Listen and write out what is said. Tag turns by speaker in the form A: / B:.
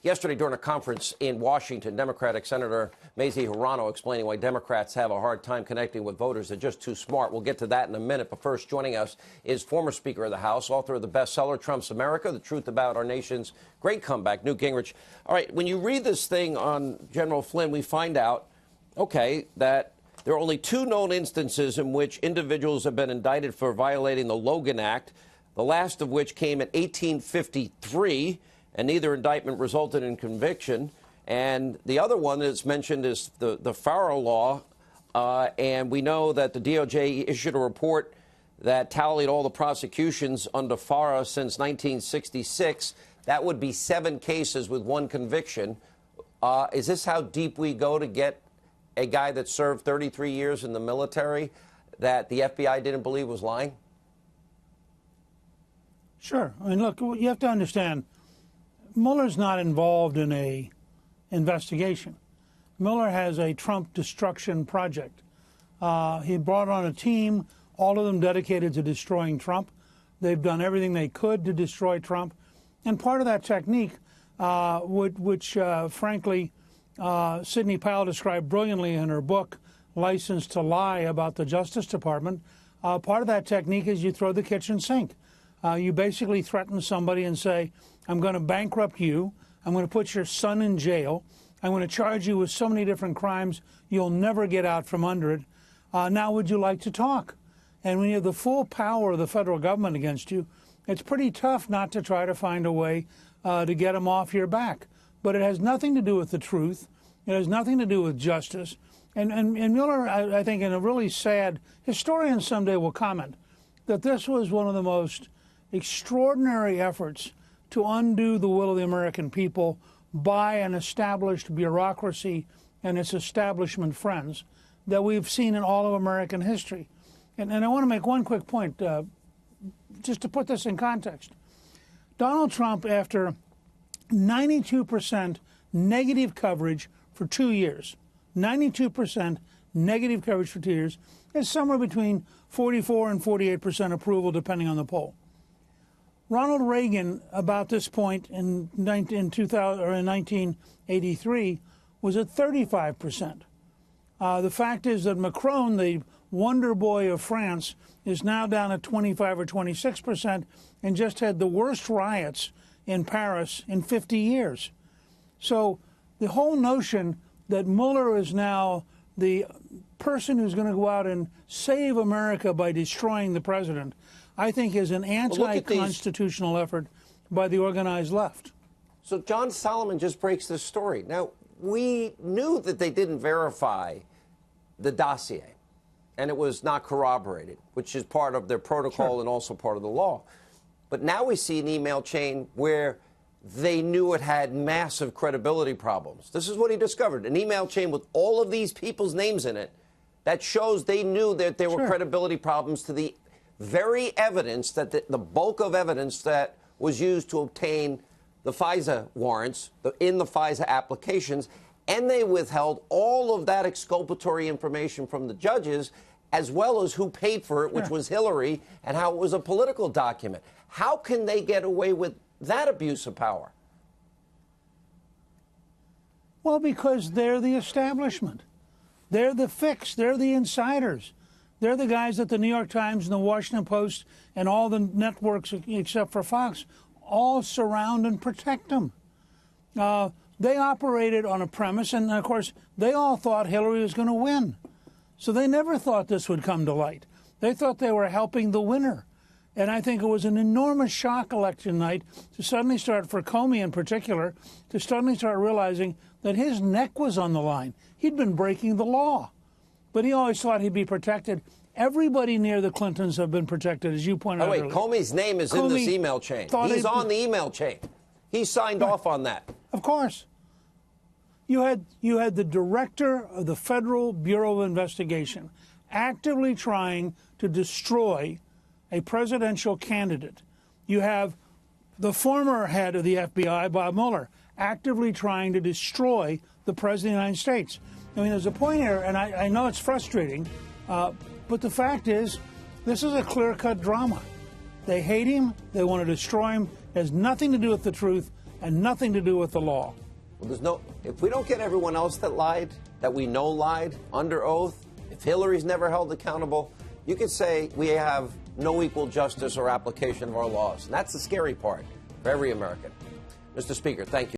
A: Yesterday, during a conference in Washington, Democratic Senator Mazie Hirono explaining why Democrats have a hard time connecting with voters. They're just too smart. We'll get to that in a minute. But first, joining us is former Speaker of the House, author of the bestseller Trump's America, The Truth About Our Nation's Great Comeback, Newt Gingrich. All right, when you read this thing on General Flynn, we find out, okay, that there are only 2 known instances in which individuals have been indicted for violating the Logan Act, the last of which came in 1853. And neither indictment resulted in conviction. And the other one that's mentioned is the Farrow Law. And we know that the DOJ issued a report that tallied all the prosecutions under Farrow since 1966. That would be 7 cases with 1 conviction. Is this how deep we go to get a guy that served 33 years in the military that the FBI didn't believe was lying?
B: Sure. I mean, look, you have to understand, Mueller's not involved in a investigation. Mueller has a Trump destruction project. He brought on a team, all of them dedicated to destroying Trump. They've done everything they could to destroy Trump. And part of that technique, which frankly, Sidney Powell described brilliantly in her book, License to Lie, about the Justice Department, part of that technique is you throw the kitchen sink. You basically threaten somebody and say, I'm going to bankrupt you. I'm going to put your son in jail. I'm going to charge you with so many different crimes, you'll never get out from under it. Now, would you like to talk? And when you have the full power of the federal government against you, it's pretty tough not to try to find a way to get them off your back. But it has nothing to do with the truth. It has nothing to do with justice. And Mueller, I think, in a really sad, historians someday will comment that this was one of the most extraordinary efforts to undo the will of the American people by an established bureaucracy and its establishment friends that we've seen in all of American history. And I want to make one quick point, just to put this in context. Donald Trump, after 92% negative coverage for 2 years, 92% negative coverage for 2 years, is somewhere between 44 and 48% approval, depending on the poll. Ronald Reagan, about this point in 1983, was at 35%. The fact is that Macron, the wonder boy of France, is now down at 25 or 26% and just had the worst riots in Paris in 50 years. So the whole notion that Mueller is now the person who's going to go out and save America by destroying the president, I think, is an anti-constitutional effort by the organized left.
A: So John Solomon just breaks this story. Now, we knew that they didn't verify the dossier, and it was not corroborated, which is part of their protocol
B: Sure.
A: and also part of the law. But now we see an email chain where they knew it had massive credibility problems. This is what he discovered, an email chain with all of these people's names in it that shows they knew that there were
B: Sure.
A: credibility problems to the very evidence that the bulk of evidence that was used to obtain the FISA warrants in the FISA applications, and they withheld all of that exculpatory information from the judges, as well as who paid for it, which was Hillary, and how it was a political document. How can they get away with that abuse of power?
B: Well, because they're the establishment. They're the fix. They're the insiders. They're the guys that the New York Times and the Washington Post and all the networks, except for Fox, all surround and protect them. They operated on a premise, and of course, they all thought Hillary was going to win. So they never thought this would come to light. They thought they were helping the winner. And I think it was an enormous shock election night to suddenly start, for Comey in particular, to suddenly start realizing that his neck was on the line. He'd been breaking the law. But he always thought he'd be protected. Everybody near the Clintons have been protected, as you pointed out earlier.
A: Comey's name is in this email chain. He's on the email chain. He signed off on that.
B: Of course. You had the director of the Federal Bureau of Investigation actively trying to destroy a presidential candidate. You have the former head of the FBI, Bob Mueller, actively trying to destroy the President of the United States. I mean, there's a point here, and I know it's frustrating, but the fact is, this is a clear-cut drama. They hate him. They want to destroy him. It has nothing to do with the truth. and nothing to do with the law.
A: Well, if we don't get everyone else that lied, that we know lied, under oath, if Hillary's never held accountable, you could say we have no equal justice or application of our laws. And that's the scary part for every American. Mr. Speaker, thank you.